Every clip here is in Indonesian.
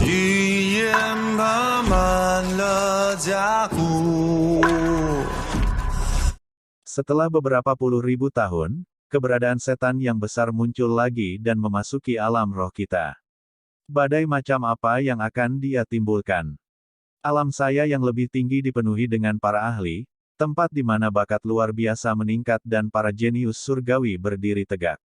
语言爬满了甲骨。 Setelah beberapa puluh ribu tahun, keberadaan setan yang besar muncul lagi dan memasuki alam roh kita. Badai macam apa yang akan dia timbulkan? Alam saya yang lebih tinggi dipenuhi dengan para ahli, tempat di mana bakat luar biasa meningkat dan para jenius surgawi berdiri tegak.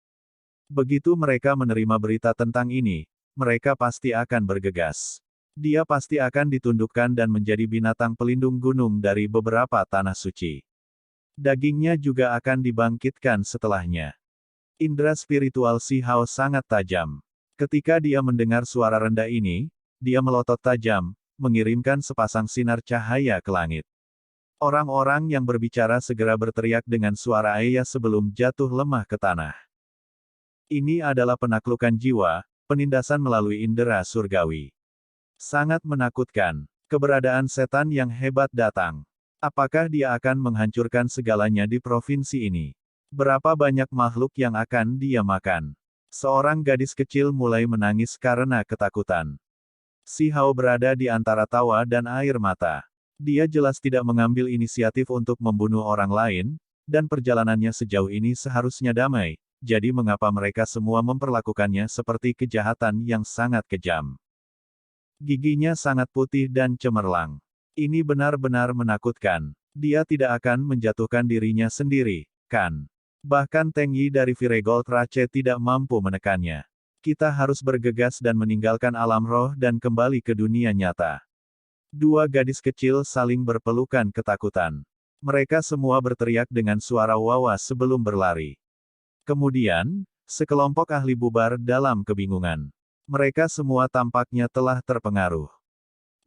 Begitu mereka menerima berita tentang ini, mereka pasti akan bergegas. Dia pasti akan ditundukkan dan menjadi binatang pelindung gunung dari beberapa tanah suci. Dagingnya juga akan dibangkitkan setelahnya. Indra spiritual Si Hao sangat tajam. Ketika dia mendengar suara rendah ini, dia melotot tajam, mengirimkan sepasang sinar cahaya ke langit. Orang-orang yang berbicara segera berteriak dengan suara ayah sebelum jatuh lemah ke tanah. Ini adalah penaklukan jiwa, penindasan melalui indera surgawi. Sangat menakutkan. Keberadaan setan yang hebat datang. Apakah dia akan menghancurkan segalanya di provinsi ini? Berapa banyak makhluk yang akan dia makan? Seorang gadis kecil mulai menangis karena ketakutan. Si Hao berada di antara tawa dan air mata. Dia jelas tidak mengambil inisiatif untuk membunuh orang lain, dan perjalanannya sejauh ini seharusnya damai. Jadi mengapa mereka semua memperlakukannya seperti kejahatan yang sangat kejam? Giginya sangat putih dan cemerlang. Ini benar-benar menakutkan. Dia tidak akan menjatuhkan dirinya sendiri, kan? Bahkan Teng Yi dari Viregold Rache tidak mampu menekannya. Kita harus bergegas dan meninggalkan alam roh dan kembali ke dunia nyata. Dua gadis kecil saling berpelukan ketakutan. Mereka semua berteriak dengan suara wawas sebelum berlari. Kemudian, sekelompok ahli bubar dalam kebingungan. Mereka semua tampaknya telah terpengaruh.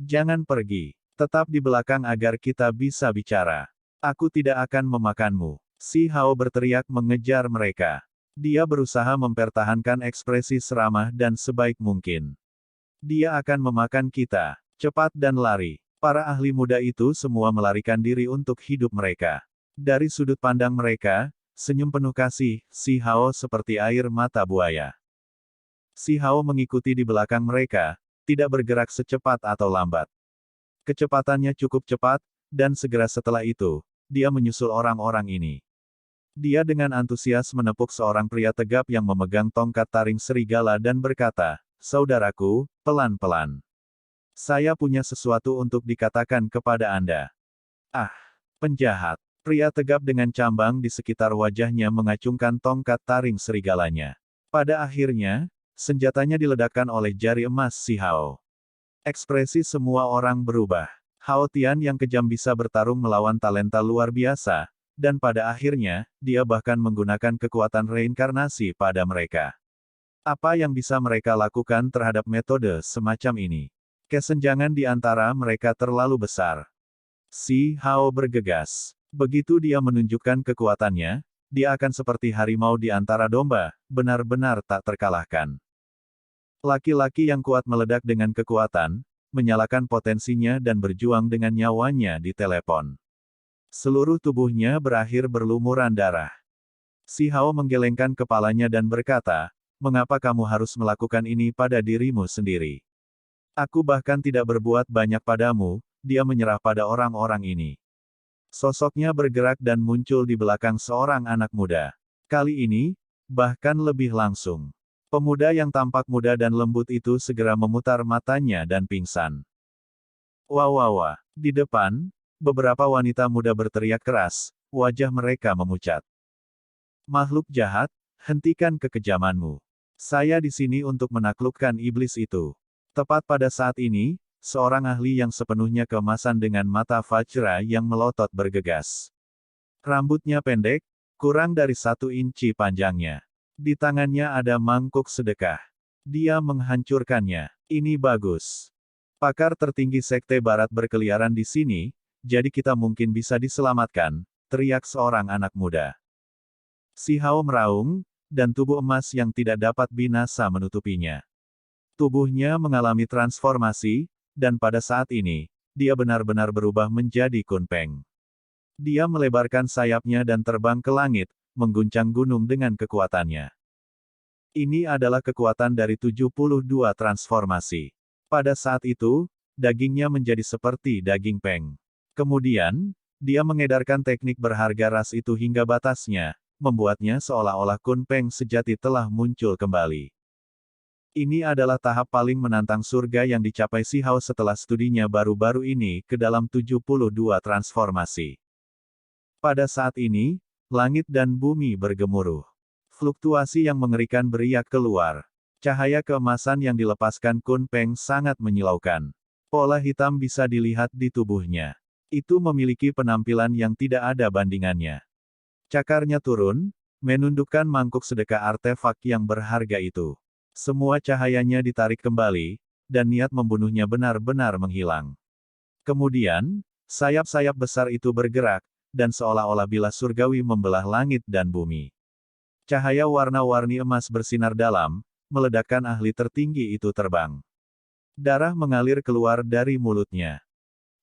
Jangan pergi. Tetap di belakang agar kita bisa bicara. Aku tidak akan memakanmu. Si Hao berteriak mengejar mereka. Dia berusaha mempertahankan ekspresi seramah dan sebaik mungkin. Dia akan memakan kita. Cepat dan lari. Para ahli muda itu semua melarikan diri untuk hidup mereka. Dari sudut pandang mereka, senyum penuh kasih, Si Hao seperti air mata buaya. Si Hao mengikuti di belakang mereka, tidak bergerak secepat atau lambat. Kecepatannya cukup cepat, dan segera setelah itu, dia menyusul orang-orang ini. Dia dengan antusias menepuk seorang pria tegap yang memegang tongkat taring serigala dan berkata, "Saudaraku, pelan-pelan. Saya punya sesuatu untuk dikatakan kepada Anda." Ah, penjahat. Pria tegap dengan cambang di sekitar wajahnya mengacungkan tongkat taring serigalanya. Pada akhirnya, senjatanya diledakkan oleh jari emas Si Hao. Ekspresi semua orang berubah. Hao Tian yang kejam bisa bertarung melawan talenta luar biasa, dan pada akhirnya, dia bahkan menggunakan kekuatan reinkarnasi pada mereka. Apa yang bisa mereka lakukan terhadap metode semacam ini? Kesenjangan di antara mereka terlalu besar. Si Hao bergegas. Begitu dia menunjukkan kekuatannya, dia akan seperti harimau di antara domba, benar-benar tak terkalahkan. Laki-laki yang kuat meledak dengan kekuatan, menyalakan potensinya dan berjuang dengan nyawanya di telepon. Seluruh tubuhnya berakhir berlumuran darah. Si Hao menggelengkan kepalanya dan berkata, "Mengapa kamu harus melakukan ini pada dirimu sendiri? Aku bahkan tidak berbuat banyak padamu." Dia menyerah pada orang-orang ini. Sosoknya bergerak dan muncul di belakang seorang anak muda. Kali ini, bahkan lebih langsung. Pemuda yang tampak muda dan lembut itu segera memutar matanya dan pingsan. Wah wah wah. Di depan, beberapa wanita muda berteriak keras, wajah mereka memucat. "Makhluk jahat, hentikan kekejamanmu. Saya di sini untuk menaklukkan iblis itu." Tepat pada saat ini, seorang ahli yang sepenuhnya keemasan dengan mata Vajra yang melotot bergegas. Rambutnya pendek, kurang dari 1 inci panjangnya. Di tangannya ada mangkuk sedekah. Dia menghancurkannya. Ini bagus. Pakar tertinggi Sekte Barat berkeliaran di sini, jadi kita mungkin bisa diselamatkan, teriak seorang anak muda. Si Hao meraung, dan tubuh emas yang tidak dapat binasa menutupinya. Tubuhnya mengalami transformasi, dan pada saat ini, dia benar-benar berubah menjadi Kunpeng. Dia melebarkan sayapnya dan terbang ke langit, mengguncang gunung dengan kekuatannya. Ini adalah kekuatan dari 72 transformasi. Pada saat itu, dagingnya menjadi seperti daging Peng. Kemudian, dia mengedarkan teknik berharga ras itu hingga batasnya, membuatnya seolah-olah Kun Peng sejati telah muncul kembali. Ini adalah tahap paling menantang surga yang dicapai Si Hao setelah studinya baru-baru ini ke dalam 72 transformasi. Pada saat ini, langit dan bumi bergemuruh. Fluktuasi yang mengerikan beriak keluar. Cahaya keemasan yang dilepaskan Kun Peng sangat menyilaukan. Pola hitam bisa dilihat di tubuhnya. Itu memiliki penampilan yang tidak ada bandingannya. Cakarnya turun, menundukkan mangkuk sedekah artefak yang berharga itu. Semua cahayanya ditarik kembali, dan niat membunuhnya benar-benar menghilang. Kemudian, sayap-sayap besar itu bergerak, dan seolah-olah bilah surgawi membelah langit dan bumi. Cahaya warna-warni emas bersinar dalam, meledakkan ahli tertinggi itu terbang. Darah mengalir keluar dari mulutnya.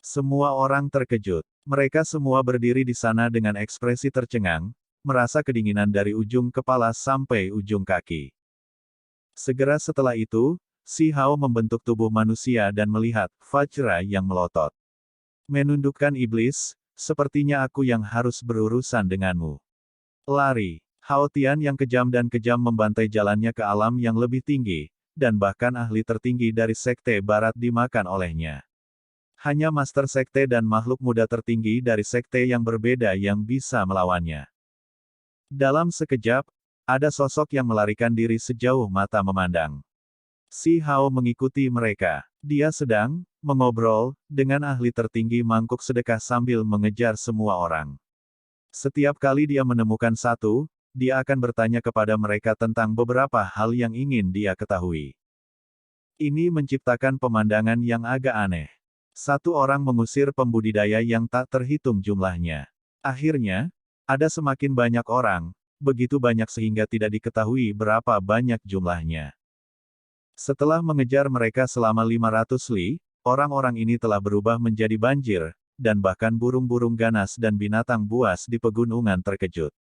Semua orang terkejut. Mereka semua berdiri di sana dengan ekspresi tercengang, merasa kedinginan dari ujung kepala sampai ujung kaki. Segera setelah itu, Si Hao membentuk tubuh manusia dan melihat Vajra yang melotot. Menundukkan iblis, sepertinya aku yang harus berurusan denganmu. Lari. Hao Tian yang kejam dan kejam membantai jalannya ke alam yang lebih tinggi, dan bahkan ahli tertinggi dari Sekte Barat dimakan olehnya. Hanya Master Sekte dan makhluk muda tertinggi dari Sekte yang berbeda yang bisa melawannya. Dalam sekejap, ada sosok yang melarikan diri sejauh mata memandang. Si Hao mengikuti mereka. Dia sedang mengobrol dengan ahli tertinggi mangkuk sedekah sambil mengejar semua orang. Setiap kali dia menemukan satu, dia akan bertanya kepada mereka tentang beberapa hal yang ingin dia ketahui. Ini menciptakan pemandangan yang agak aneh. Satu orang mengusir pembudidaya yang tak terhitung jumlahnya. Akhirnya, ada semakin banyak orang, begitu banyak sehingga tidak diketahui berapa banyak jumlahnya. Setelah mengejar mereka selama 500 li, orang-orang ini telah berubah menjadi banjir, dan bahkan burung-burung ganas dan binatang buas di pegunungan terkejut.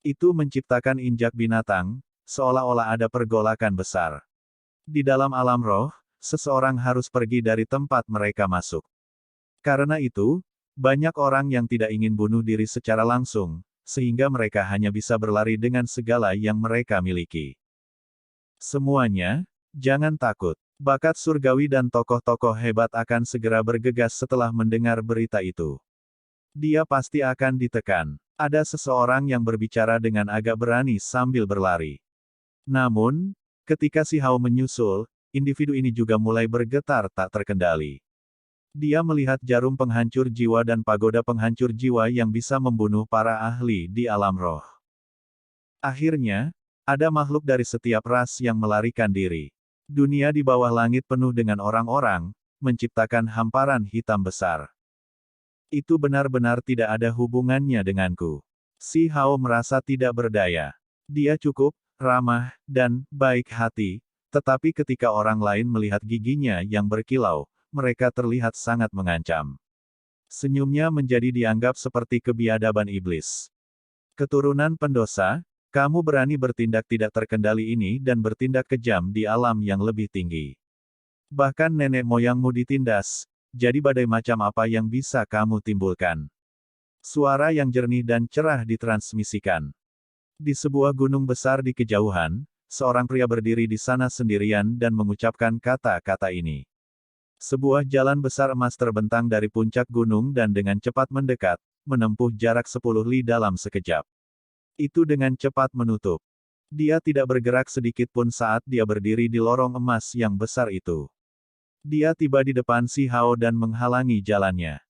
Itu menciptakan injak binatang, seolah-olah ada pergolakan besar. Di dalam alam roh, seseorang harus pergi dari tempat mereka masuk. Karena itu, banyak orang yang tidak ingin bunuh diri secara langsung, sehingga mereka hanya bisa berlari dengan segala yang mereka miliki. Semuanya, jangan takut. Bakat surgawi dan tokoh-tokoh hebat akan segera bergegas setelah mendengar berita itu. Dia pasti akan ditekan. Ada seseorang yang berbicara dengan agak berani sambil berlari. Namun, ketika Si Hao menyusul, individu ini juga mulai bergetar tak terkendali. Dia melihat jarum penghancur jiwa dan pagoda penghancur jiwa yang bisa membunuh para ahli di alam roh. Akhirnya, ada makhluk dari setiap ras yang melarikan diri. Dunia di bawah langit penuh dengan orang-orang, menciptakan hamparan hitam besar. Itu benar-benar tidak ada hubungannya denganku. Si Hao merasa tidak berdaya. Dia cukup ramah dan baik hati, tetapi ketika orang lain melihat giginya yang berkilau, mereka terlihat sangat mengancam. Senyumnya menjadi dianggap seperti kebiadaban iblis. Keturunan pendosa, kamu berani bertindak tidak terkendali ini dan bertindak kejam di alam yang lebih tinggi. Bahkan nenek moyangmu ditindas, jadi badai macam apa yang bisa kamu timbulkan? Suara yang jernih dan cerah ditransmisikan. Di sebuah gunung besar di kejauhan, seorang pria berdiri di sana sendirian dan mengucapkan kata-kata ini. Sebuah jalan besar emas terbentang dari puncak gunung dan dengan cepat mendekat, menempuh jarak 10 li dalam sekejap. Itu dengan cepat menutup. Dia tidak bergerak sedikit pun saat dia berdiri di lorong emas yang besar itu. Dia tiba di depan Si Hao dan menghalangi jalannya.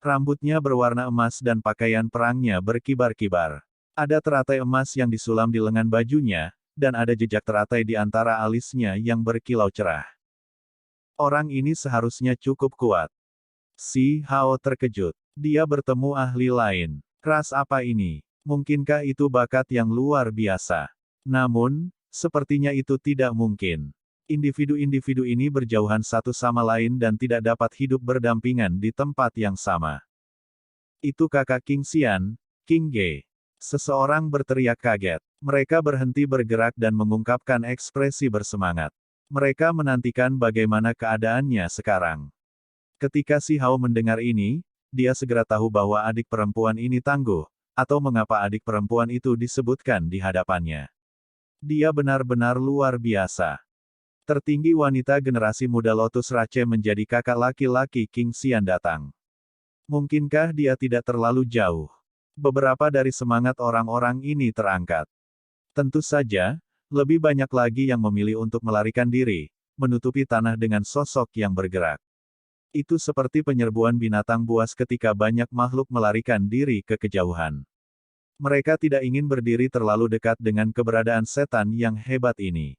Rambutnya berwarna emas dan pakaian perangnya berkibar-kibar. Ada teratai emas yang disulam di lengan bajunya, dan ada jejak teratai di antara alisnya yang berkilau cerah. Orang ini seharusnya cukup kuat. Si Hao terkejut. Dia bertemu ahli lain. Ras apa ini? Mungkinkah itu bakat yang luar biasa? Namun, sepertinya itu tidak mungkin. Individu-individu ini berjauhan satu sama lain dan tidak dapat hidup berdampingan di tempat yang sama. Itu kakak King Xian, King Ge. Seseorang berteriak kaget. Mereka berhenti bergerak dan mengungkapkan ekspresi bersemangat. Mereka menantikan bagaimana keadaannya sekarang. Ketika Si Hao mendengar ini, dia segera tahu bahwa adik perempuan ini tangguh, atau mengapa adik perempuan itu disebutkan di hadapannya. Dia benar-benar luar biasa. Tertinggi wanita generasi muda Lotus Rache menjadi kakak laki-laki King Xian datang. Mungkinkah dia tidak terlalu jauh? Beberapa dari semangat orang-orang ini terangkat. Tentu saja, lebih banyak lagi yang memilih untuk melarikan diri, menutupi tanah dengan sosok yang bergerak. Itu seperti penyerbuan binatang buas ketika banyak makhluk melarikan diri ke kejauhan. Mereka tidak ingin berdiri terlalu dekat dengan keberadaan setan yang hebat ini.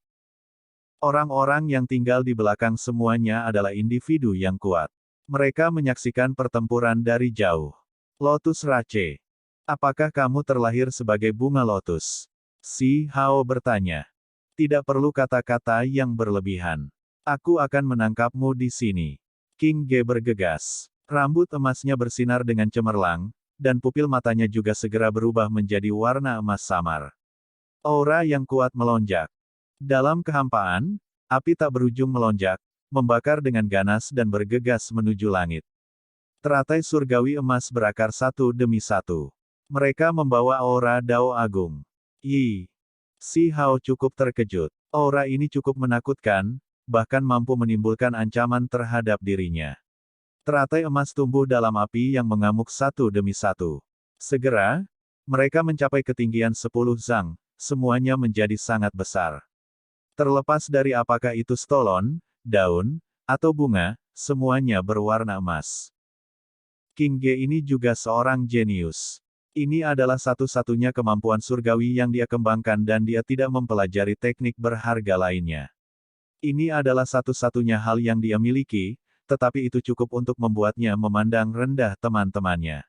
Orang-orang yang tinggal di belakang semuanya adalah individu yang kuat. Mereka menyaksikan pertempuran dari jauh. Lotus Rache. Apakah kamu terlahir sebagai bunga lotus? Si Hao bertanya. Tidak perlu kata-kata yang berlebihan. Aku akan menangkapmu di sini. King Ge bergegas. Rambut emasnya bersinar dengan cemerlang, dan pupil matanya juga segera berubah menjadi warna emas samar. Aura yang kuat melonjak. Dalam kehampaan, api tak berujung melonjak, membakar dengan ganas dan bergegas menuju langit. Teratai surgawi emas berakar satu demi satu. Mereka membawa aura Dao Agung. Yi. Si Hao cukup terkejut. Aura ini cukup menakutkan, bahkan mampu menimbulkan ancaman terhadap dirinya. Teratai emas tumbuh dalam api yang mengamuk satu demi satu. Segera, mereka mencapai ketinggian 10 zang, semuanya menjadi sangat besar. Terlepas dari apakah itu stolon, daun, atau bunga, semuanya berwarna emas. King Ge ini juga seorang jenius. Ini adalah satu-satunya kemampuan surgawi yang dia kembangkan dan dia tidak mempelajari teknik berharga lainnya. Ini adalah satu-satunya hal yang dia miliki, tetapi itu cukup untuk membuatnya memandang rendah teman-temannya.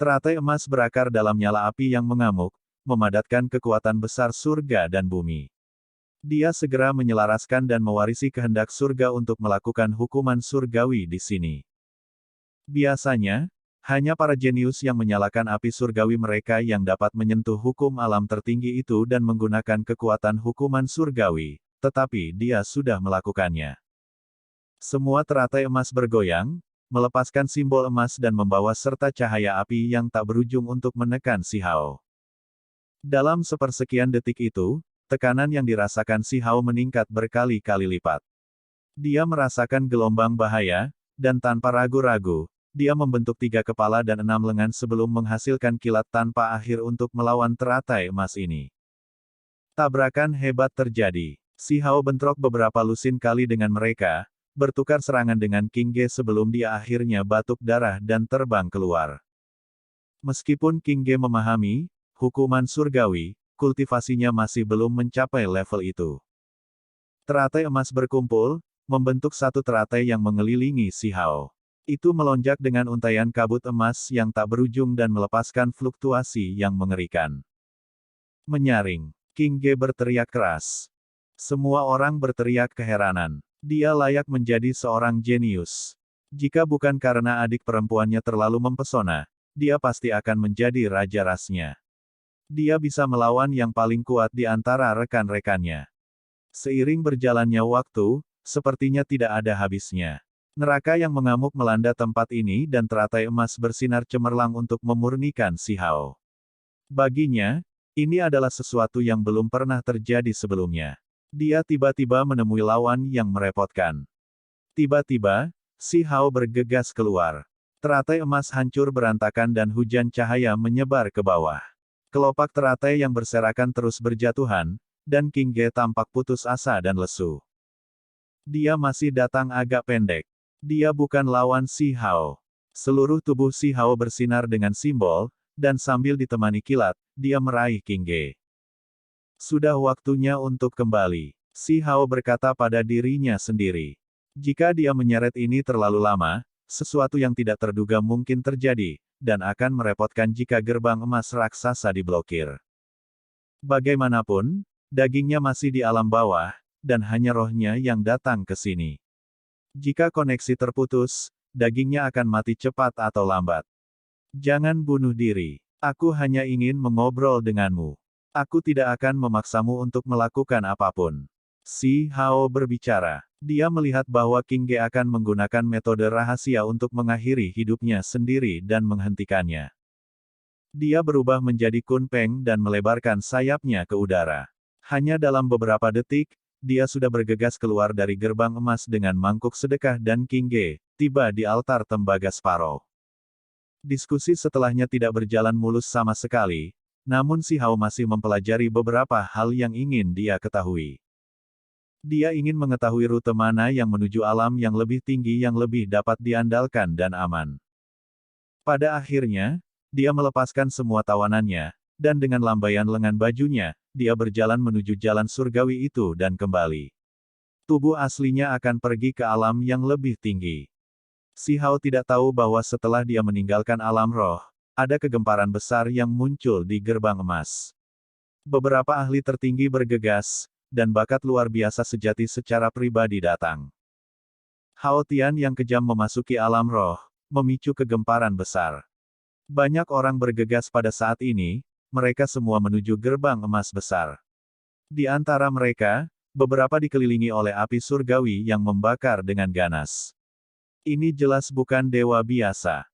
Teratai emas berakar dalam nyala api yang mengamuk, memadatkan kekuatan besar surga dan bumi. Dia segera menyelaraskan dan mewarisi kehendak surga untuk melakukan hukuman surgawi di sini. Biasanya, hanya para jenius yang menyalakan api surgawi mereka yang dapat menyentuh hukum alam tertinggi itu dan menggunakan kekuatan hukuman surgawi, tetapi dia sudah melakukannya. Semua teratai emas bergoyang, melepaskan simbol emas dan membawa serta cahaya api yang tak berujung untuk menekan Si Hao. Dalam sepersekian detik itu, tekanan yang dirasakan Si Hao meningkat berkali-kali lipat. Dia merasakan gelombang bahaya, dan tanpa ragu-ragu, dia membentuk 3 kepala dan 6 lengan sebelum menghasilkan kilat tanpa akhir untuk melawan teratai emas ini. Tabrakan hebat terjadi. Si Hao bentrok beberapa lusin kali dengan mereka, bertukar serangan dengan King Ge sebelum dia akhirnya batuk darah dan terbang keluar. Meskipun King Ge memahami, hukuman surgawi, kultivasinya masih belum mencapai level itu. Teratai emas berkumpul, membentuk satu teratai yang mengelilingi Si Hao. Itu melonjak dengan untaian kabut emas yang tak berujung dan melepaskan fluktuasi yang mengerikan. Menyaring. King Ge berteriak keras. Semua orang berteriak keheranan. Dia layak menjadi seorang jenius. Jika bukan karena adik perempuannya terlalu mempesona, dia pasti akan menjadi raja rasnya. Dia bisa melawan yang paling kuat di antara rekan-rekannya. Seiring berjalannya waktu, sepertinya tidak ada habisnya. Neraka yang mengamuk melanda tempat ini dan teratai emas bersinar cemerlang untuk memurnikan Si Hao. Baginya, ini adalah sesuatu yang belum pernah terjadi sebelumnya. Dia tiba-tiba menemui lawan yang merepotkan. Tiba-tiba, Si Hao bergegas keluar. Teratai emas hancur berantakan dan hujan cahaya menyebar ke bawah. Kelopak teratai yang berserakan terus berjatuhan, dan King Ge tampak putus asa dan lesu. Dia masih datang agak pendek. Dia bukan lawan Si Hao. Seluruh tubuh Si Hao bersinar dengan simbol, dan sambil ditemani kilat, dia meraih King Ge. Sudah waktunya untuk kembali. Si Hao berkata pada dirinya sendiri. Jika dia menyeret ini terlalu lama, sesuatu yang tidak terduga mungkin terjadi, dan akan merepotkan jika gerbang emas raksasa diblokir. Bagaimanapun, dagingnya masih di alam bawah, dan hanya rohnya yang datang ke sini. Jika koneksi terputus, dagingnya akan mati cepat atau lambat. Jangan bunuh diri. Aku hanya ingin mengobrol denganmu. Aku tidak akan memaksamu untuk melakukan apapun. Si Hao berbicara. Dia melihat bahwa King Ge akan menggunakan metode rahasia untuk mengakhiri hidupnya sendiri dan menghentikannya. Dia berubah menjadi Kun Peng dan melebarkan sayapnya ke udara. Hanya dalam beberapa detik, dia sudah bergegas keluar dari gerbang emas dengan mangkuk sedekah dan King Ge tiba di altar tembaga Sparrow. Diskusi setelahnya tidak berjalan mulus sama sekali, namun si Hao masih mempelajari beberapa hal yang ingin dia ketahui. Dia ingin mengetahui rute mana yang menuju alam yang lebih tinggi yang lebih dapat diandalkan dan aman. Pada akhirnya, dia melepaskan semua tawanannya, dan dengan lambaian lengan bajunya, dia berjalan menuju jalan surgawi itu dan kembali. Tubuh aslinya akan pergi ke alam yang lebih tinggi. Si Hao tidak tahu bahwa setelah dia meninggalkan alam roh, ada kegemparan besar yang muncul di gerbang emas. Beberapa ahli tertinggi bergegas, dan bakat luar biasa sejati secara pribadi datang. Hao Tian yang kejam memasuki alam roh, memicu kegemparan besar. Banyak orang bergegas pada saat ini, mereka semua menuju gerbang emas besar. Di antara mereka, beberapa dikelilingi oleh api surgawi yang membakar dengan ganas. Ini jelas bukan dewa biasa.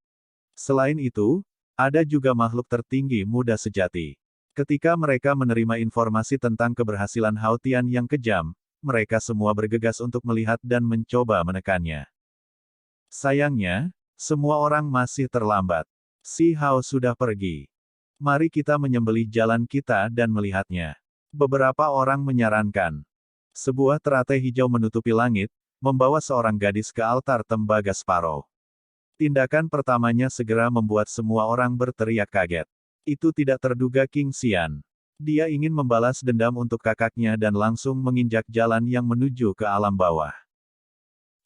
Selain itu, ada juga makhluk tertinggi muda sejati. Ketika mereka menerima informasi tentang keberhasilan Hao Tian yang kejam, mereka semua bergegas untuk melihat dan mencoba menekannya. Sayangnya, semua orang masih terlambat. Si Hao sudah pergi. Mari kita menyembelih jalan kita dan melihatnya. Beberapa orang menyarankan. Sebuah teratai hijau menutupi langit, membawa seorang gadis ke altar tembaga Sparrow. Tindakan pertamanya segera membuat semua orang berteriak kaget. Itu tidak terduga King Xian. Dia ingin membalas dendam untuk kakaknya dan langsung menginjak jalan yang menuju ke alam bawah.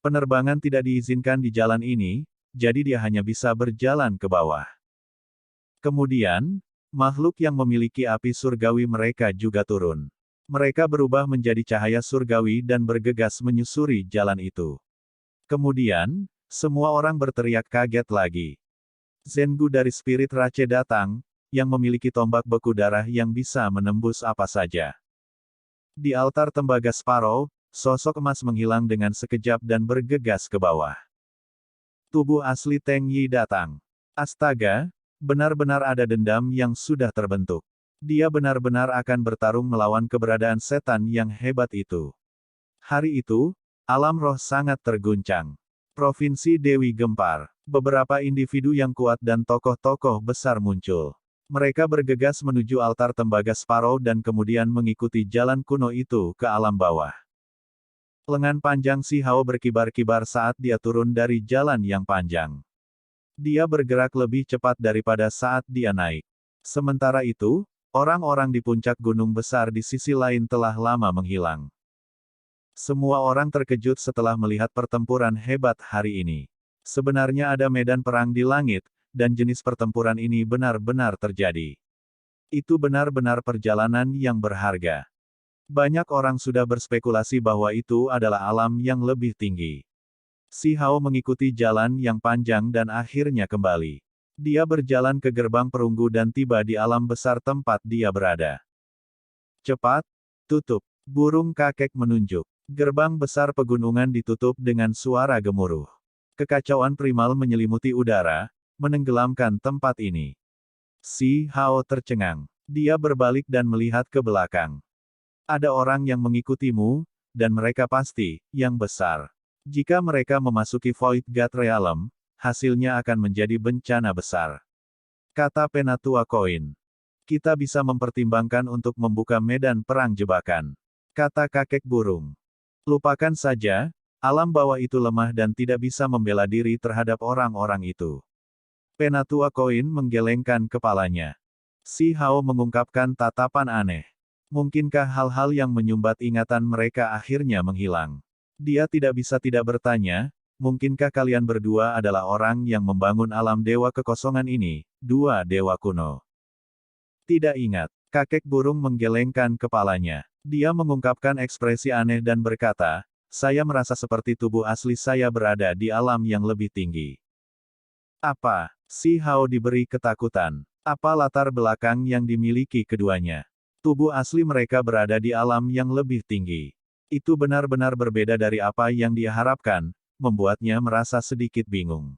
Penerbangan tidak diizinkan di jalan ini, jadi dia hanya bisa berjalan ke bawah. Kemudian, makhluk yang memiliki api surgawi mereka juga turun. Mereka berubah menjadi cahaya surgawi dan bergegas menyusuri jalan itu. Kemudian, semua orang berteriak kaget lagi. Zhengu dari Spirit Rache datang, yang memiliki tombak beku darah yang bisa menembus apa saja. Di altar tembaga Sparrow, sosok emas menghilang dengan sekejap dan bergegas ke bawah. Tubuh asli Teng Yi datang. Astaga, benar-benar ada dendam yang sudah terbentuk. Dia benar-benar akan bertarung melawan keberadaan setan yang hebat itu. Hari itu, alam roh sangat terguncang. Provinsi Dewi gempar. Beberapa individu yang kuat dan tokoh-tokoh besar muncul. Mereka bergegas menuju altar tembaga Sparrow dan kemudian mengikuti jalan kuno itu ke alam bawah. Lengan panjang si Hao berkibar-kibar saat dia turun dari jalan yang panjang. Dia bergerak lebih cepat daripada saat dia naik. Sementara itu, orang-orang di puncak gunung besar di sisi lain telah lama menghilang. Semua orang terkejut setelah melihat pertempuran hebat hari ini. Sebenarnya ada medan perang di langit, dan jenis pertempuran ini benar-benar terjadi. Itu benar-benar perjalanan yang berharga. Banyak orang sudah berspekulasi bahwa itu adalah alam yang lebih tinggi. Si Hao mengikuti jalan yang panjang dan akhirnya kembali. Dia berjalan ke gerbang perunggu dan tiba di alam besar tempat dia berada. Cepat, tutup. Burung kakek menunjuk. Gerbang besar pegunungan ditutup dengan suara gemuruh. Kekacauan primal menyelimuti udara, menenggelamkan tempat ini. Si Hao tercengang. Dia berbalik dan melihat ke belakang. Ada orang yang mengikutimu, dan mereka pasti yang besar. Jika mereka memasuki Void God Realm, hasilnya akan menjadi bencana besar. Kata Penatua Koin. Kita bisa mempertimbangkan untuk membuka medan perang jebakan. Kata kakek burung. Lupakan saja, alam bawah itu lemah dan tidak bisa membela diri terhadap orang-orang itu. Penatua Koin menggelengkan kepalanya. Si Hao mengungkapkan tatapan aneh. Mungkinkah hal-hal yang menyumbat ingatan mereka akhirnya menghilang? Dia tidak bisa tidak bertanya, mungkinkah kalian berdua adalah orang yang membangun alam dewa kekosongan ini, dua dewa kuno? Tidak ingat. Kakek burung menggelengkan kepalanya. Dia mengungkapkan ekspresi aneh dan berkata, saya merasa seperti tubuh asli saya berada di alam yang lebih tinggi. Apa? Si Hao diberi ketakutan. Apa latar belakang yang dimiliki keduanya? Tubuh asli mereka berada di alam yang lebih tinggi. Itu benar-benar berbeda dari apa yang dia harapkan, membuatnya merasa sedikit bingung.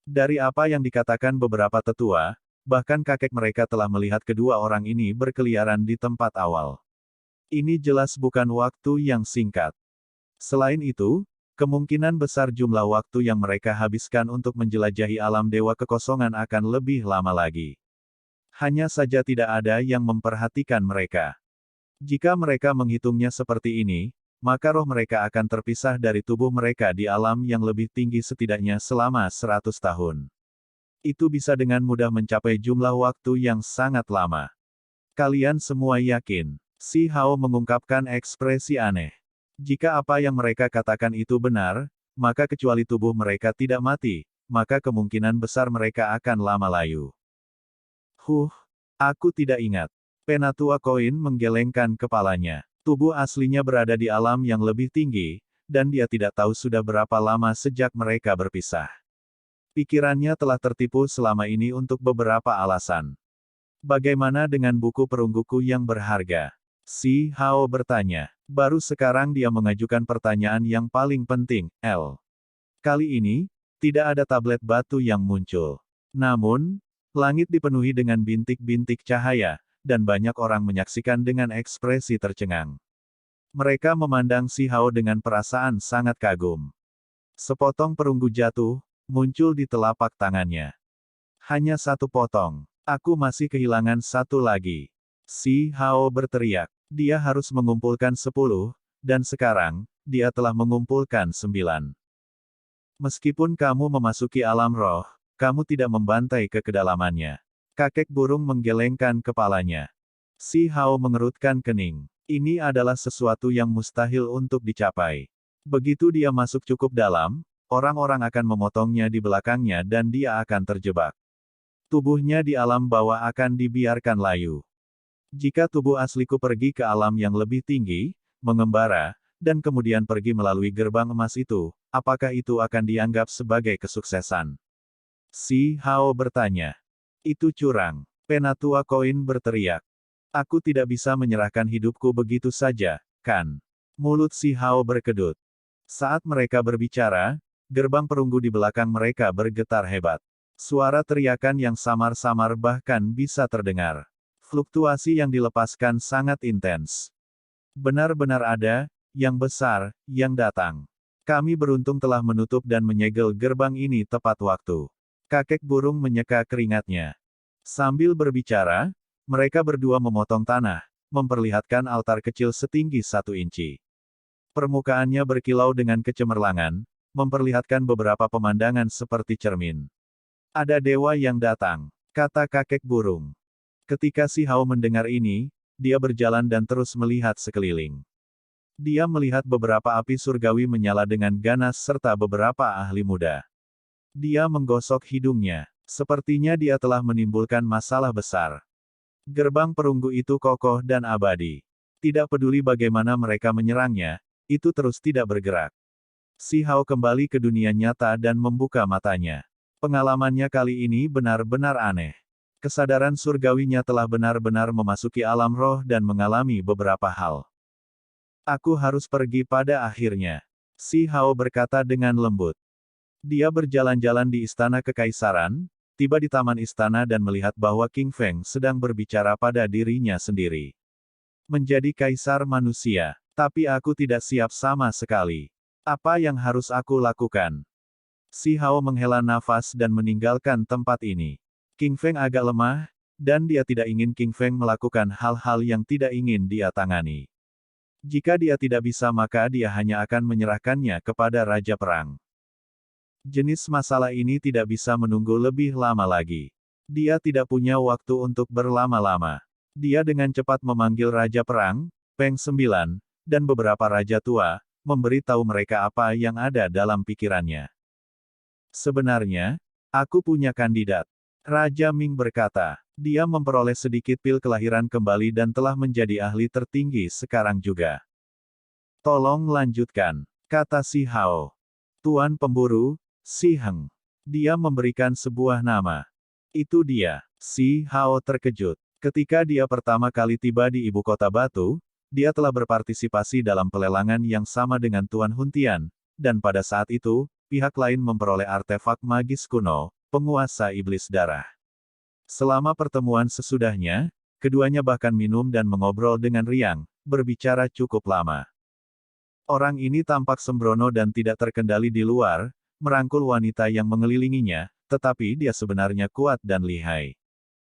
Dari apa yang dikatakan beberapa tetua, bahkan kakek mereka telah melihat kedua orang ini berkeliaran di tempat awal. Ini jelas bukan waktu yang singkat. Selain itu, kemungkinan besar jumlah waktu yang mereka habiskan untuk menjelajahi alam dewa kekosongan akan lebih lama lagi. Hanya saja tidak ada yang memperhatikan mereka. Jika mereka menghitungnya seperti ini, maka roh mereka akan terpisah dari tubuh mereka di alam yang lebih tinggi setidaknya selama 100 tahun. Itu bisa dengan mudah mencapai jumlah waktu yang sangat lama. Kalian semua yakin? Si Hao mengungkapkan ekspresi aneh. Jika apa yang mereka katakan itu benar, maka kecuali tubuh mereka tidak mati, maka kemungkinan besar mereka akan lama layu. Aku tidak ingat. Penatua Koin menggelengkan kepalanya. Tubuh aslinya berada di alam yang lebih tinggi, dan dia tidak tahu sudah berapa lama sejak mereka berpisah. Pikirannya telah tertipu selama ini untuk beberapa alasan. Bagaimana dengan buku perungguku yang berharga? Si Hao bertanya. Baru sekarang dia mengajukan pertanyaan yang paling penting, L. Kali ini, tidak ada tablet batu yang muncul. Namun, langit dipenuhi dengan bintik-bintik cahaya, dan banyak orang menyaksikan dengan ekspresi tercengang. Mereka memandang Si Hao dengan perasaan sangat kagum. Sepotong perunggu jatuh, muncul di telapak tangannya. Hanya satu potong. Aku masih kehilangan satu lagi. Si Hao berteriak. Dia harus mengumpulkan 10, dan sekarang, dia telah mengumpulkan 9. Meskipun kamu memasuki alam roh, kamu tidak membantai ke kedalamannya. Kakek burung menggelengkan kepalanya. Si Hao mengerutkan kening. Ini adalah sesuatu yang mustahil untuk dicapai. Begitu dia masuk cukup dalam, orang-orang akan memotongnya di belakangnya dan dia akan terjebak. Tubuhnya di alam bawah akan dibiarkan layu. Jika tubuh asliku pergi ke alam yang lebih tinggi, mengembara, dan kemudian pergi melalui gerbang emas itu, apakah itu akan dianggap sebagai kesuksesan? Si Hao bertanya. Itu curang. Penatua Koin berteriak. Aku tidak bisa menyerahkan hidupku begitu saja, kan? Mulut Si Hao berkedut. Saat mereka berbicara, gerbang perunggu di belakang mereka bergetar hebat. Suara teriakan yang samar-samar bahkan bisa terdengar. Fluktuasi yang dilepaskan sangat intens. Benar-benar ada, yang besar, yang datang. Kami beruntung telah menutup dan menyegel gerbang ini tepat waktu. Kakek burung menyeka keringatnya. Sambil berbicara, mereka berdua memotong tanah, memperlihatkan altar kecil setinggi 1 inci. Permukaannya berkilau dengan kecemerlangan, memperlihatkan beberapa pemandangan seperti cermin. Ada dewa yang datang, kata kakek burung. Ketika Si Hao mendengar ini, dia berjalan dan terus melihat sekeliling. Dia melihat beberapa api surgawi menyala dengan ganas serta beberapa ahli muda. Dia menggosok hidungnya. Sepertinya dia telah menimbulkan masalah besar. Gerbang perunggu itu kokoh dan abadi. Tidak peduli bagaimana mereka menyerangnya, itu terus tidak bergerak. Si Hao kembali ke dunia nyata dan membuka matanya. Pengalamannya kali ini benar-benar aneh. Kesadaran surgawinya telah benar-benar memasuki alam roh dan mengalami beberapa hal. Aku harus pergi pada akhirnya. Si Hao berkata dengan lembut. Dia berjalan-jalan di istana kekaisaran, tiba di taman istana dan melihat bahwa King Feng sedang berbicara pada dirinya sendiri. Menjadi kaisar manusia, tapi aku tidak siap sama sekali. Apa yang harus aku lakukan? Si Hao menghela nafas dan meninggalkan tempat ini. King Feng agak lemah, dan dia tidak ingin King Feng melakukan hal-hal yang tidak ingin dia tangani. Jika dia tidak bisa maka dia hanya akan menyerahkannya kepada Raja Perang. Jenis masalah ini tidak bisa menunggu lebih lama lagi. Dia tidak punya waktu untuk berlama-lama. Dia dengan cepat memanggil Raja Perang, Peng Sembilan, dan beberapa raja tua, memberi tahu mereka apa yang ada dalam pikirannya. Sebenarnya, aku punya kandidat. Raja Ming berkata, dia memperoleh sedikit pil kelahiran kembali dan telah menjadi ahli tertinggi sekarang juga. Tolong lanjutkan, kata Si Hao. Tuan Pemburu, Si Heng. Dia memberikan sebuah nama. Itu dia. Si Hao terkejut. Ketika dia pertama kali tiba di ibu kota batu, dia telah berpartisipasi dalam pelelangan yang sama dengan Tuan Huntian, dan pada saat itu, pihak lain memperoleh artefak magis kuno, penguasa iblis darah. Selama pertemuan sesudahnya, keduanya bahkan minum dan mengobrol dengan riang, berbicara cukup lama. Orang ini tampak sembrono dan tidak terkendali di luar, merangkul wanita yang mengelilinginya, tetapi dia sebenarnya kuat dan lihai.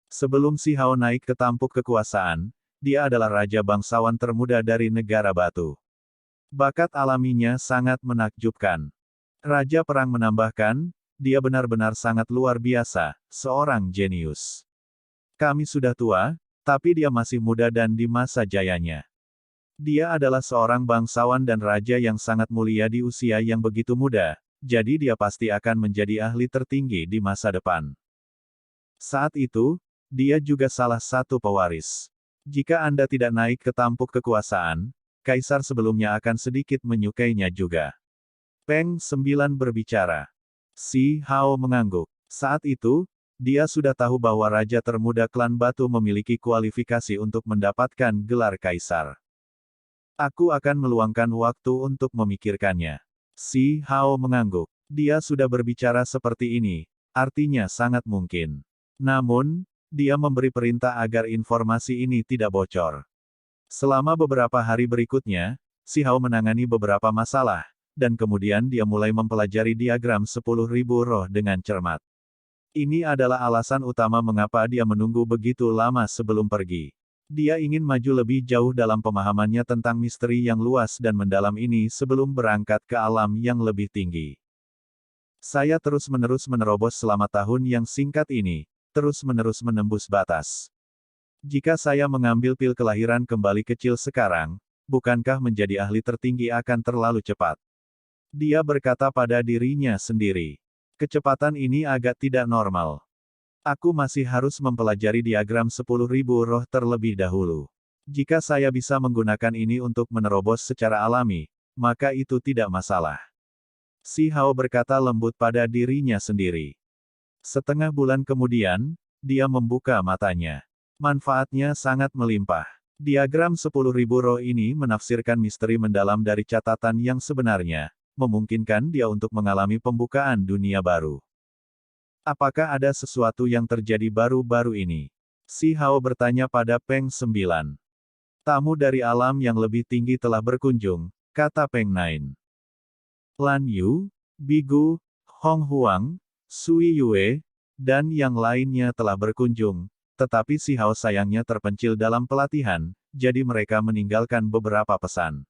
Sebelum Si Hao naik ke tampuk kekuasaan, dia adalah raja bangsawan termuda dari negara batu. Bakat alaminya sangat menakjubkan. Raja Perang menambahkan, dia benar-benar sangat luar biasa, seorang jenius. Kami sudah tua, tapi dia masih muda dan di masa jayanya. Dia adalah seorang bangsawan dan raja yang sangat mulia di usia yang begitu muda, jadi dia pasti akan menjadi ahli tertinggi di masa depan. Saat itu, dia juga salah satu pewaris. Jika Anda tidak naik ke tampuk kekuasaan, kaisar sebelumnya akan sedikit menyukainya juga. Peng 9 berbicara. Si Hao mengangguk. Saat itu, dia sudah tahu bahwa raja termuda klan batu memiliki kualifikasi untuk mendapatkan gelar kaisar. Aku akan meluangkan waktu untuk memikirkannya. Si Hao mengangguk. Dia sudah berbicara seperti ini, artinya sangat mungkin. Namun, dia memberi perintah agar informasi ini tidak bocor. Selama beberapa hari berikutnya, Si Hao menangani beberapa masalah, dan kemudian dia mulai mempelajari diagram 10.000 roh dengan cermat. Ini adalah alasan utama mengapa dia menunggu begitu lama sebelum pergi. Dia ingin maju lebih jauh dalam pemahamannya tentang misteri yang luas dan mendalam ini sebelum berangkat ke alam yang lebih tinggi. Saya terus-menerus menerobos selama tahun yang singkat ini, terus-menerus menembus batas. Jika saya mengambil pil kelahiran kembali kecil sekarang, bukankah menjadi ahli tertinggi akan terlalu cepat? Dia berkata pada dirinya sendiri. Kecepatan ini agak tidak normal. Aku masih harus mempelajari diagram 10.000 roh terlebih dahulu. Jika saya bisa menggunakan ini untuk menerobos secara alami, maka itu tidak masalah. Si Hao berkata lembut pada dirinya sendiri. Setengah bulan kemudian, dia membuka matanya. Manfaatnya sangat melimpah. Diagram 10.000 roh ini menafsirkan misteri mendalam dari catatan yang sebenarnya, memungkinkan dia untuk mengalami pembukaan dunia baru. Apakah ada sesuatu yang terjadi baru-baru ini? Si Hao bertanya pada Peng 9. Tamu dari alam yang lebih tinggi telah berkunjung, kata Peng 9. Lan Yu, Bigu, Hong Huang, Sui Yue, dan yang lainnya telah berkunjung, tetapi Si Hao sayangnya terpencil dalam pelatihan, jadi mereka meninggalkan beberapa pesan.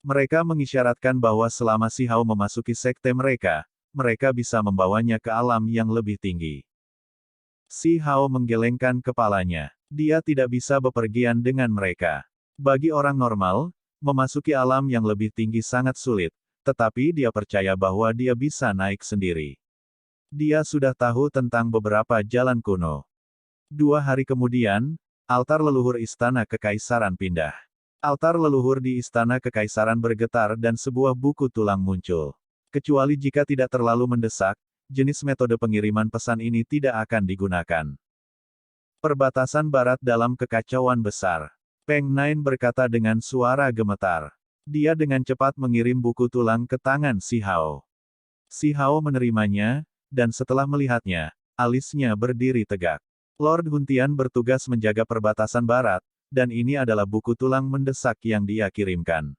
Mereka mengisyaratkan bahwa selama Si Hao memasuki sekte mereka bisa membawanya ke alam yang lebih tinggi. Si Hao menggelengkan kepalanya. Dia tidak bisa bepergian dengan mereka. Bagi orang normal, memasuki alam yang lebih tinggi sangat sulit, tetapi dia percaya bahwa dia bisa naik sendiri. Dia sudah tahu tentang beberapa jalan kuno. 2 hari kemudian, altar leluhur istana kekaisaran pindah. Altar leluhur di istana kekaisaran bergetar dan sebuah buku tulang muncul. Kecuali jika tidak terlalu mendesak, jenis metode pengiriman pesan ini tidak akan digunakan. Perbatasan barat dalam kekacauan besar. Peng 9 berkata dengan suara gemetar. Dia dengan cepat mengirim buku tulang ke tangan Si Hao. Si Hao menerimanya, dan setelah melihatnya, alisnya berdiri tegak. Lord Huntian bertugas menjaga perbatasan barat, dan ini adalah buku tulang mendesak yang dia kirimkan.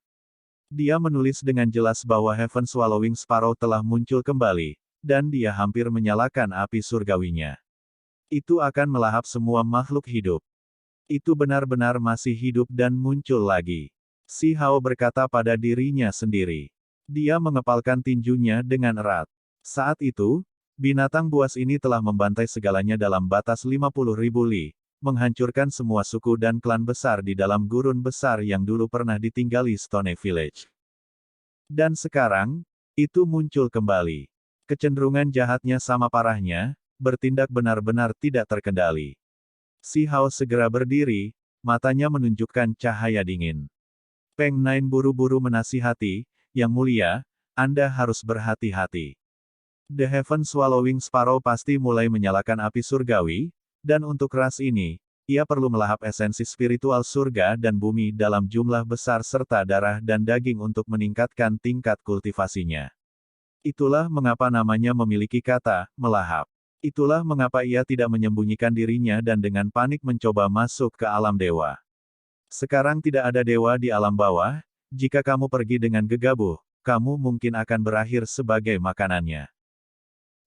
Dia menulis dengan jelas bahwa Heaven Swallowing Sparrow telah muncul kembali, dan dia hampir menyalakan api surgawinya. Itu akan melahap semua makhluk hidup. Itu benar-benar masih hidup dan muncul lagi. Si Hao berkata pada dirinya sendiri. Dia mengepalkan tinjunya dengan erat. Saat itu, binatang buas ini telah membantai segalanya dalam batas 50.000 li, menghancurkan semua suku dan klan besar di dalam gurun besar yang dulu pernah ditinggali Stone Village. Dan sekarang, itu muncul kembali. Kecenderungan jahatnya sama parahnya, bertindak benar-benar tidak terkendali. Si Hao segera berdiri, matanya menunjukkan cahaya dingin. Peng 9 buru-buru menasihati, Yang Mulia, Anda harus berhati-hati. The Heaven Swallowing Sparrow pasti mulai menyalakan api surgawi, dan untuk ras ini, ia perlu melahap esensi spiritual surga dan bumi dalam jumlah besar serta darah dan daging untuk meningkatkan tingkat kultivasinya. Itulah mengapa namanya memiliki kata, melahap. Itulah mengapa ia tidak menyembunyikan dirinya dan dengan panik mencoba masuk ke alam dewa. Sekarang tidak ada dewa di alam bawah, jika kamu pergi dengan gegabah, kamu mungkin akan berakhir sebagai makanannya.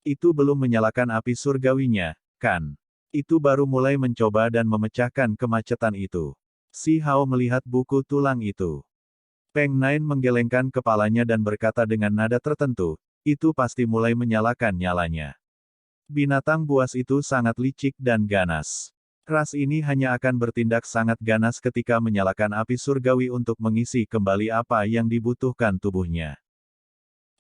Itu belum menyalakan api surgawinya, kan? Itu baru mulai mencoba dan memecahkan kemacetan itu. Si Hao melihat buku tulang itu. Peng Nain menggelengkan kepalanya dan berkata dengan nada tertentu, itu pasti mulai menyalakan nyalanya. Binatang buas itu sangat licik dan ganas. Ras ini hanya akan bertindak sangat ganas ketika menyalakan api surgawi untuk mengisi kembali apa yang dibutuhkan tubuhnya.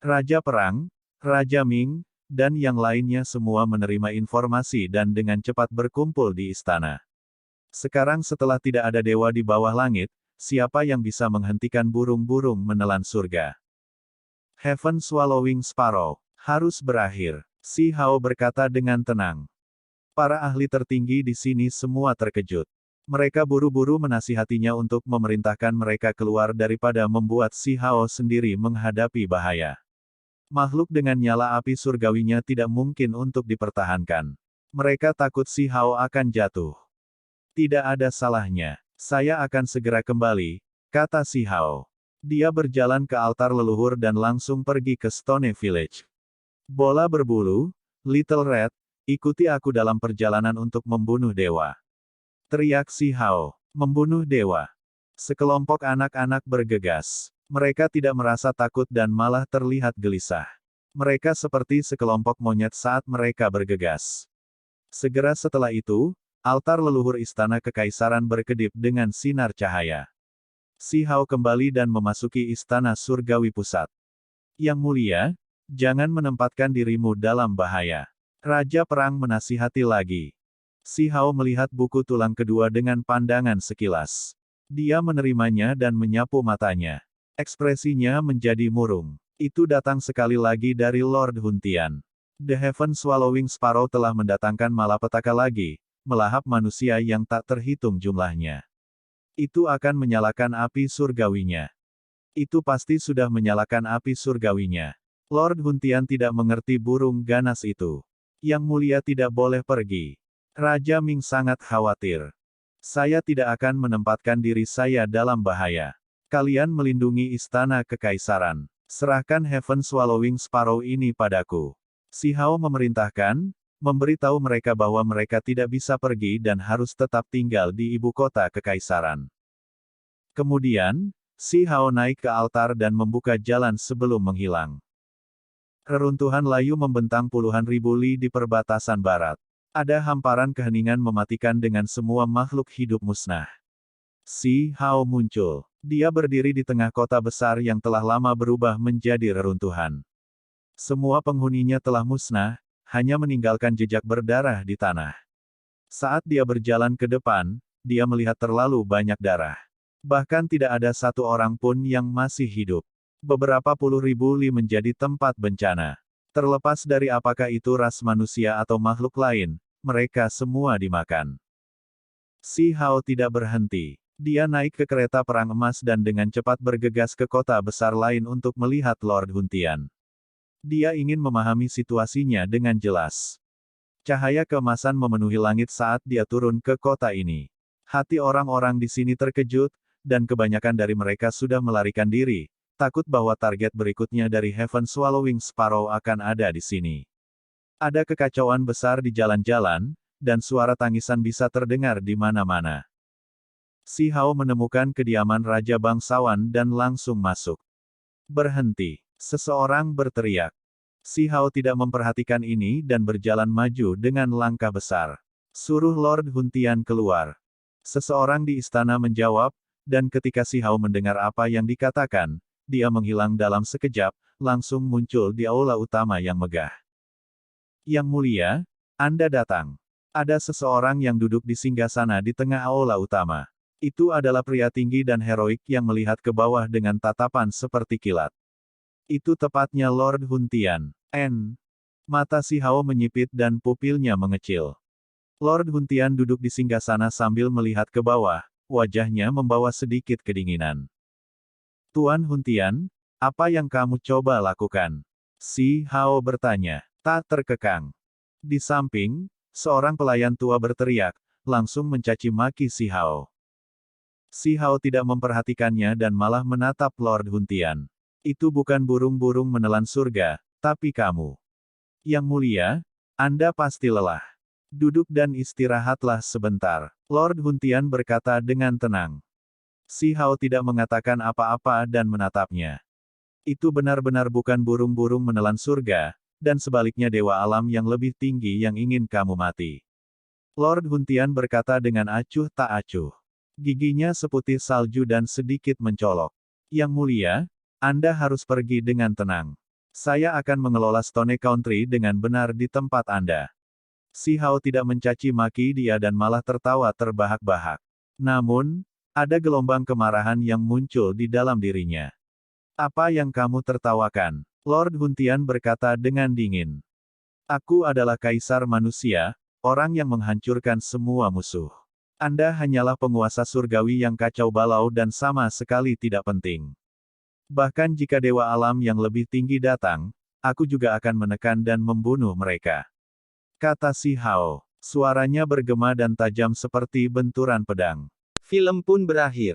Raja Perang, Raja Ming, dan yang lainnya semua menerima informasi dan dengan cepat berkumpul di istana. Sekarang setelah tidak ada dewa di bawah langit, siapa yang bisa menghentikan burung-burung menelan surga? Heaven Swallowing Sparrow, harus berakhir, Si Hao berkata dengan tenang. Para ahli tertinggi di sini semua terkejut. Mereka buru-buru menasihatinya untuk memerintahkan mereka keluar daripada membuat Si Hao sendiri menghadapi bahaya. Makhluk dengan nyala api surgawinya tidak mungkin untuk dipertahankan. Mereka takut Si Hao akan jatuh. Tidak ada salahnya. Saya akan segera kembali, kata Si Hao. Dia berjalan ke altar leluhur dan langsung pergi ke Stone Village. Bola berbulu, Little Red, ikuti aku dalam perjalanan untuk membunuh dewa. Teriak Si Hao. Membunuh dewa. Sekelompok anak-anak bergegas. Mereka tidak merasa takut dan malah terlihat gelisah. Mereka seperti sekelompok monyet saat mereka bergegas. Segera setelah itu, altar leluhur istana kekaisaran berkedip dengan sinar cahaya. Si Hao kembali dan memasuki istana surgawi pusat. Yang mulia, jangan menempatkan dirimu dalam bahaya. Raja Perang menasihati lagi. Si Hao melihat buku tulang kedua dengan pandangan sekilas. Dia menerimanya dan menyapu matanya. Ekspresinya menjadi murung. Itu datang sekali lagi dari Lord Huntian. The Heaven Swallowing Sparrow telah mendatangkan malapetaka lagi, melahap manusia yang tak terhitung jumlahnya. Itu akan menyalakan api surgawinya. Itu pasti sudah menyalakan api surgawinya. Lord Huntian tidak mengerti burung ganas itu. Yang mulia tidak boleh pergi. Raja Ming sangat khawatir. Saya tidak akan menempatkan diri saya dalam bahaya. Kalian melindungi istana kekaisaran. Serahkan Heaven Swallowing Sparrow ini padaku. Si Hao memerintahkan, memberitahu mereka bahwa mereka tidak bisa pergi dan harus tetap tinggal di ibu kota kekaisaran. Kemudian, Si Hao naik ke altar dan membuka jalan sebelum menghilang. Reruntuhan layu membentang puluhan ribu li di perbatasan barat. Ada hamparan keheningan mematikan dengan semua makhluk hidup musnah. Si Hao muncul. Dia berdiri di tengah kota besar yang telah lama berubah menjadi reruntuhan. Semua penghuninya telah musnah, hanya meninggalkan jejak berdarah di tanah. Saat dia berjalan ke depan, dia melihat terlalu banyak darah. Bahkan tidak ada satu orang pun yang masih hidup. Beberapa puluh ribu li menjadi tempat bencana. Terlepas dari apakah itu ras manusia atau makhluk lain, mereka semua dimakan. Si Hao tidak berhenti. Dia naik ke kereta perang emas dan dengan cepat bergegas ke kota besar lain untuk melihat Lord Huntian. Dia ingin memahami situasinya dengan jelas. Cahaya keemasan memenuhi langit saat dia turun ke kota ini. Hati orang-orang di sini terkejut, dan kebanyakan dari mereka sudah melarikan diri, takut bahwa target berikutnya dari Heaven Swallowing Sparrow akan ada di sini. Ada kekacauan besar di jalan-jalan, dan suara tangisan bisa terdengar di mana-mana. Si Hao menemukan kediaman Raja Bangsawan dan langsung masuk. Berhenti. Seseorang berteriak. Si Hao tidak memperhatikan ini dan berjalan maju dengan langkah besar. Suruh Lord Huntian keluar. Seseorang di istana menjawab, dan ketika Si Hao mendengar apa yang dikatakan, dia menghilang dalam sekejap, langsung muncul di aula utama yang megah. Yang mulia, Anda datang. Ada seseorang yang duduk di singgasana di tengah aula utama. Itu adalah pria tinggi dan heroik yang melihat ke bawah dengan tatapan seperti kilat. Itu tepatnya Lord Huntian. Mata Si Hao menyipit dan pupilnya mengecil. Lord Huntian duduk di singgasana sambil melihat ke bawah, wajahnya membawa sedikit kedinginan. Tuan Huntian, apa yang kamu coba lakukan? Si Hao bertanya. Tak terkekang. Di samping, seorang pelayan tua berteriak, langsung mencaci maki Si Hao. Si Hao tidak memperhatikannya dan malah menatap Lord Huntian. Itu bukan burung-burung menelan surga, tapi kamu. Yang mulia, Anda pasti lelah. Duduk dan istirahatlah sebentar. Lord Huntian berkata dengan tenang. Si Hao tidak mengatakan apa-apa dan menatapnya. Itu benar-benar bukan burung-burung menelan surga, dan sebaliknya dewa alam yang lebih tinggi yang ingin kamu mati. Lord Huntian berkata dengan acuh tak acuh. Giginya seputih salju dan sedikit mencolok. Yang mulia, Anda harus pergi dengan tenang. Saya akan mengelola Stone Country dengan benar di tempat Anda. Si Hao tidak mencaci maki dia dan malah tertawa terbahak-bahak. Namun, ada gelombang kemarahan yang muncul di dalam dirinya. Apa yang kamu tertawakan? Lord Huntian berkata dengan dingin. Aku adalah kaisar manusia, orang yang menghancurkan semua musuh. Anda hanyalah penguasa surgawi yang kacau balau dan sama sekali tidak penting. Bahkan jika dewa alam yang lebih tinggi datang, aku juga akan menekan dan membunuh mereka. Kata Si Hao. Suaranya bergema dan tajam seperti benturan pedang. Film pun berakhir.